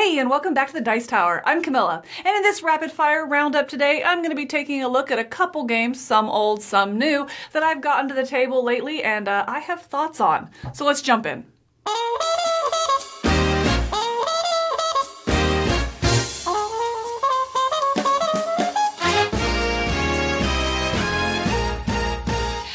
Hey, and welcome back to the Dice Tower. I'm Camilla, and in this rapid fire roundup today, I'm going to be taking a look at a couple games, some old, some new, that I've gotten to the table lately, and I have thoughts on. So let's jump in.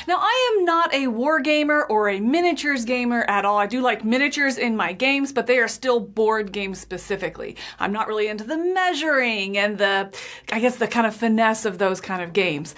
Now, I am not a war gamer or a miniatures gamer at all. I do like miniatures in my games, but they are still board games specifically. I'm not really into the measuring and the kind of finesse of those kind of games.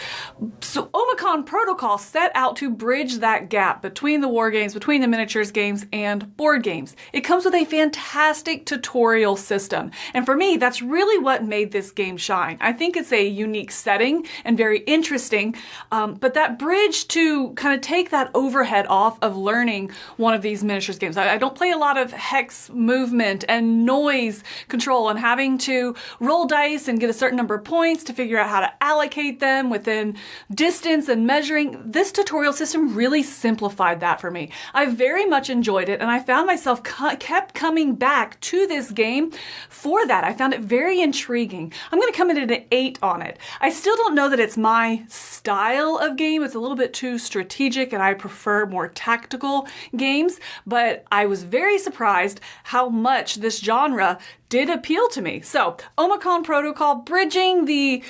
So Omicron Protocol set out to bridge that gap between the war games, between the miniatures games, and board games. It comes with a fantastic tutorial system. And for me, that's really what made this game shine. I think it's a unique setting and very interesting, but that bridge to kind of take that overhead off of learning one of these miniatures games. I don't play a lot of hex movement and noise control and having to roll dice and get a certain number of points to figure out how to allocate them within distance and measuring. This tutorial system really simplified that for me. I very much enjoyed it, and I found myself kept coming back to this game for that. I found it very intriguing. I'm going to come in at an 8 on it. I still don't know that it's my style of game. It's a little bit too strategic, and I prefer more tactical games, but I was very surprised how much this genre did appeal to me. So, Omicron Protocol, bridging the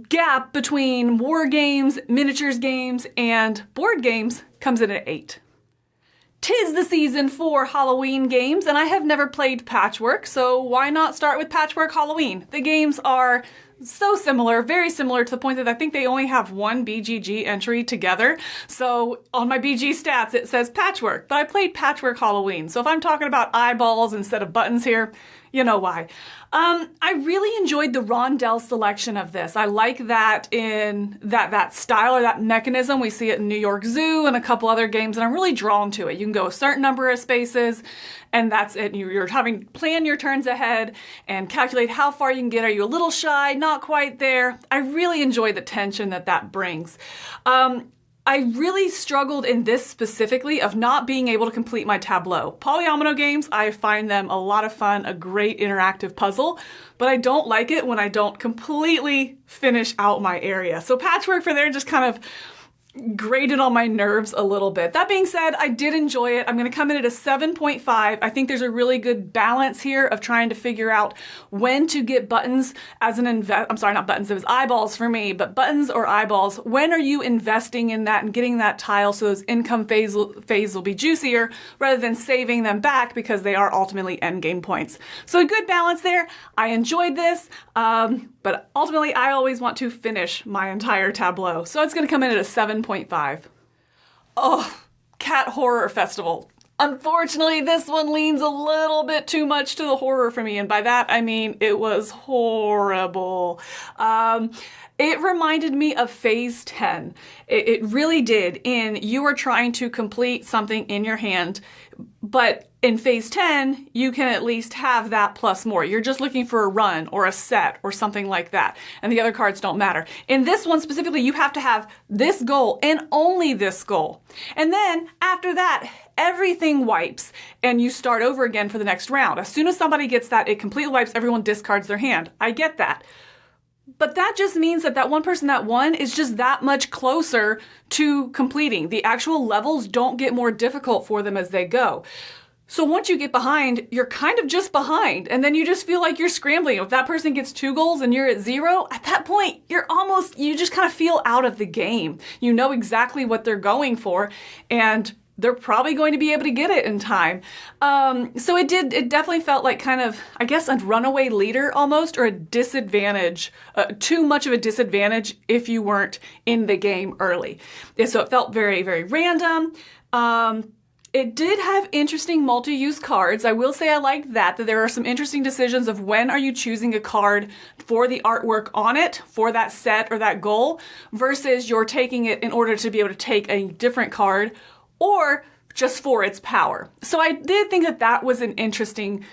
gap between war games, miniatures games, and board games, comes in at 8. 'Tis the season for Halloween games, and I have never played Patchwork, so why not start with Patchwork Halloween? The games are so similar, very similar, to the point that I think they only have one BGG entry together. So on my BG stats, it says Patchwork, but I played Patchwork Halloween. So if I'm talking about eyeballs instead of buttons here, you know why. I really enjoyed the rondel selection of this. I like that in that style or that mechanism. We see it in New York Zoo and a couple other games, and I'm really drawn to it. You can go a certain number of spaces, and that's it. You're having to plan your turns ahead and calculate how far you can get. Are you a little shy? Not quite there. I really enjoy the tension that brings. I really struggled in this specifically of not being able to complete my tableau. Polyomino games, I find them a lot of fun, a great interactive puzzle, but I don't like it when I don't completely finish out my area. So Patchwork for there just kind of grated on my nerves a little bit. That being said, I did enjoy it. I'm going to come in at a 7.5. I think there's a really good balance here of trying to figure out when to get buttons as I'm sorry, not buttons, it was eyeballs for me, but buttons or eyeballs. When are you investing in that and getting that tile so those income phase will be juicier rather than saving them back because they are ultimately endgame points. So a good balance there. I enjoyed this, but ultimately I always want to finish my entire tableau. So it's going to come in at a 7.5. Oh, Cat Horror Festival. Unfortunately, this one leans a little bit too much to the horror for me, and by that I mean it was horrible. It reminded me of Phase 10. It really did. You are trying to complete something in your hand, but in Phase 10, you can at least have that plus more. You're just looking for a run or a set or something like that, and the other cards don't matter. In this one specifically, you have to have this goal and only this goal. And then after that, everything wipes and you start over again for the next round. As soon as somebody gets that, it completely wipes, everyone discards their hand. I get that. But that just means that one person that won is just that much closer to completing. The actual levels don't get more difficult for them as they go. So once you get behind, you're kind of just behind, and then you just feel like you're scrambling. If that person gets 2 goals and you're at 0, at that point, you just kind of feel out of the game. You know exactly what they're going for, and they're probably going to be able to get it in time. So it definitely felt like kind of, I guess, a runaway leader almost, or a disadvantage, too much of a disadvantage if you weren't in the game early. So it felt very, very random. It did have interesting multi-use cards. I will say I liked that there are some interesting decisions of when are you choosing a card for the artwork on it, for that set or that goal, versus you're taking it in order to be able to take a different card or just for its power. So I did think that was an interesting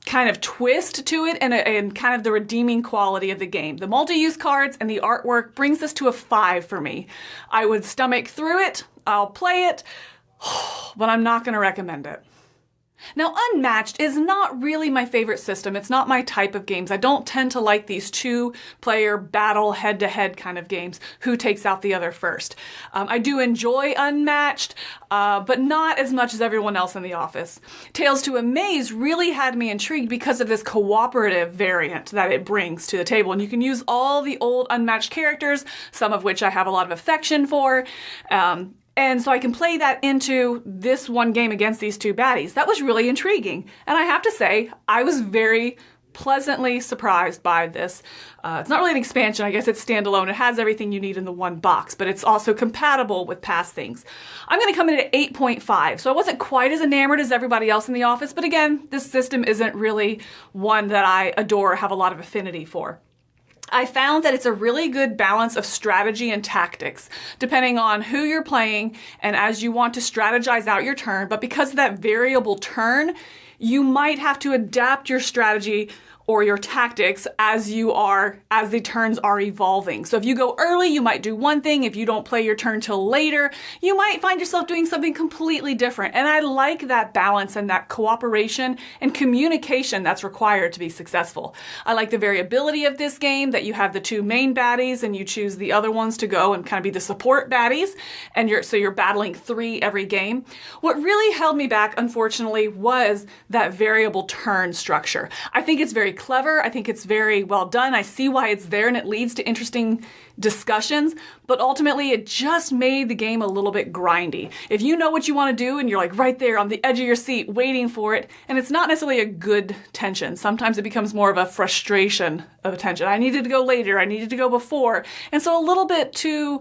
kind of twist to it and kind of the redeeming quality of the game. The multi-use cards and the artwork brings this to a 5 for me. I would stomach through it. I'll play it. But I'm not going to recommend it. Now, Unmatched is not really my favorite system. It's not my type of games. I don't tend to like these two-player battle head-to-head kind of games. Who takes out the other first? I do enjoy Unmatched, but not as much as everyone else in the office. Tales to Amaze really had me intrigued because of this cooperative variant that it brings to the table. And you can use all the old Unmatched characters, some of which I have a lot of affection for. And so I can play that into this one game against these two baddies. That was really intriguing. And I have to say, I was very pleasantly surprised by this. It's not really an expansion. I guess it's standalone. It has everything you need in the one box, but it's also compatible with past things. I'm going to come in at 8.5. So I wasn't quite as enamored as everybody else in the office. But again, this system isn't really one that I adore or have a lot of affinity for. I found that it's a really good balance of strategy and tactics, depending on who you're playing and as you want to strategize out your turn. But because of that variable turn, you might have to adapt your strategy or your tactics as the turns are evolving. So if you go early, you might do one thing. If you don't play your turn till later, you might find yourself doing something completely different. And I like that balance and that cooperation and communication that's required to be successful. I like the variability of this game, that you have the two main baddies and you choose the other ones to go and kind of be the support baddies. And you're battling 3 every game. What really held me back, unfortunately, was that variable turn structure. I think it's very clever. I think it's very well done. I see why it's there and it leads to interesting discussions, but ultimately it just made the game a little bit grindy. If you know what you want to do and you're like right there on the edge of your seat waiting for it, and it's not necessarily a good tension. Sometimes it becomes more of a frustration of attention. I needed to go later. I needed to go before. And so a little bit too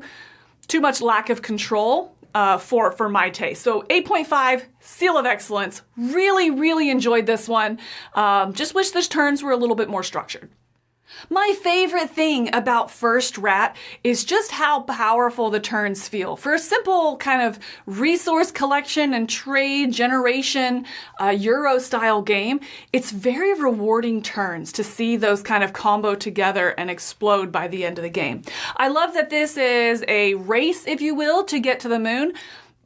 much lack of control for my taste. So 8.5, seal of excellence. Really, really enjoyed this one. Just wish the turns were a little bit more structured. My favorite thing about First Rat is just how powerful the turns feel. For a simple kind of resource collection and trade generation Euro-style game, it's very rewarding turns to see those kind of combo together and explode by the end of the game. I love that this is a race, if you will, to get to the moon.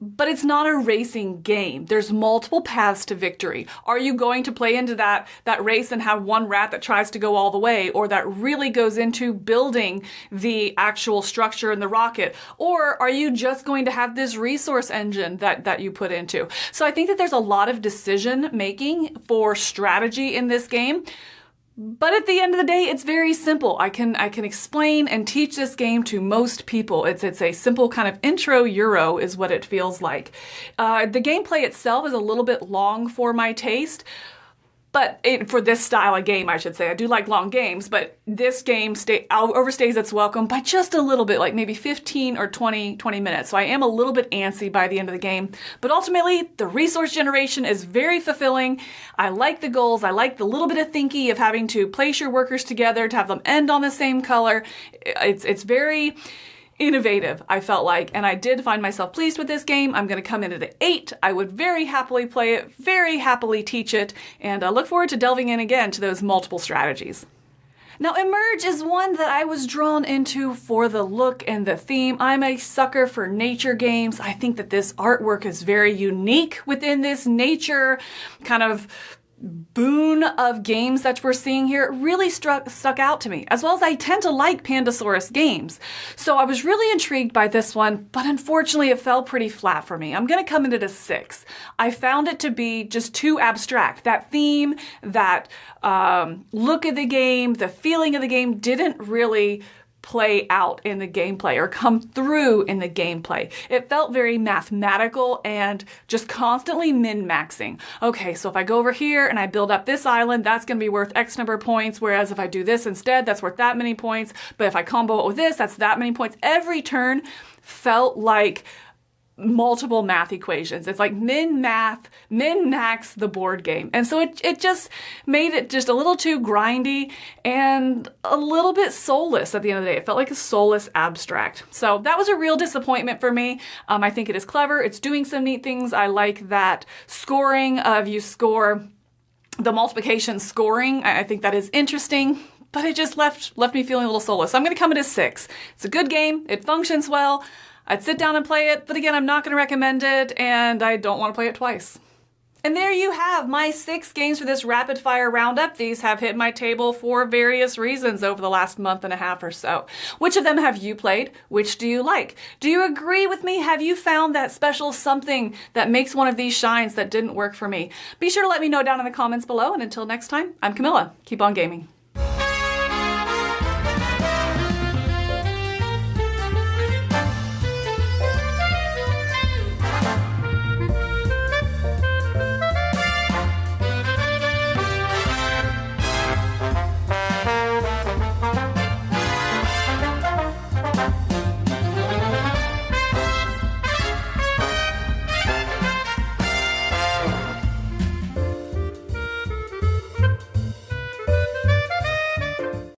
But it's not a racing game. There's multiple paths to victory. Are you going to play into that race and have one rat that tries to go all the way, or that really goes into building the actual structure in the rocket? Or are you just going to have this resource engine that you put into? So I think that there's a lot of decision making for strategy in this game. But at the end of the day, it's very simple. I can explain and teach this game to most people. It's a simple kind of intro Euro is what it feels like. The gameplay itself is a little bit long for my taste, for this style of game, I should say. I do like long games, but this game overstays its welcome by just a little bit, like maybe 15 or 20 minutes. So I am a little bit antsy by the end of the game. But ultimately, the resource generation is very fulfilling. I like the goals. I like the little bit of thinky of having to place your workers together to have them end on the same color. It's very innovative, I felt like, and I did find myself pleased with this game. I'm going to come in at an 8. I would very happily play it, very happily teach it, and I look forward to delving in again to those multiple strategies. Now, Emerge is one that I was drawn into for the look and the theme. I'm a sucker for nature games. I think that this artwork is very unique within this nature kind of boon of games that we're seeing here. It really stuck out to me, as well as I tend to like Pandasaurus games. So I was really intrigued by this one, but unfortunately it fell pretty flat for me. I'm going to come in at a 6. I found it to be just too abstract. That theme, that look of the game, the feeling of the game didn't really play out in the gameplay or come through in the gameplay. It felt very mathematical and just constantly min-maxing. Okay, so if I go over here and I build up this island, that's going to be worth X number of points, whereas if I do this instead, that's worth that many points. But if I combo it with this, that's that many points. Every turn felt like multiple math equations. It's like min-max the board game. And so it just made it just a little too grindy and a little bit soulless at the end of the day. It felt like a soulless abstract. So that was a real disappointment for me. I think it is clever. It's doing some neat things. I like that scoring of you score the multiplication scoring. I think that is interesting. But it just left me feeling a little soulless. So I'm going to come in at a 6. It's a good game. It functions well. I'd sit down and play it, but again, I'm not going to recommend it, and I don't want to play it twice. And there you have my 6 games for this rapid fire roundup. These have hit my table for various reasons over the last month and a half or so. Which of them have you played? Which do you like? Do you agree with me? Have you found that special something that makes one of these shines that didn't work for me? Be sure to let me know down in the comments below. And until next time, I'm Camilla. Keep on gaming.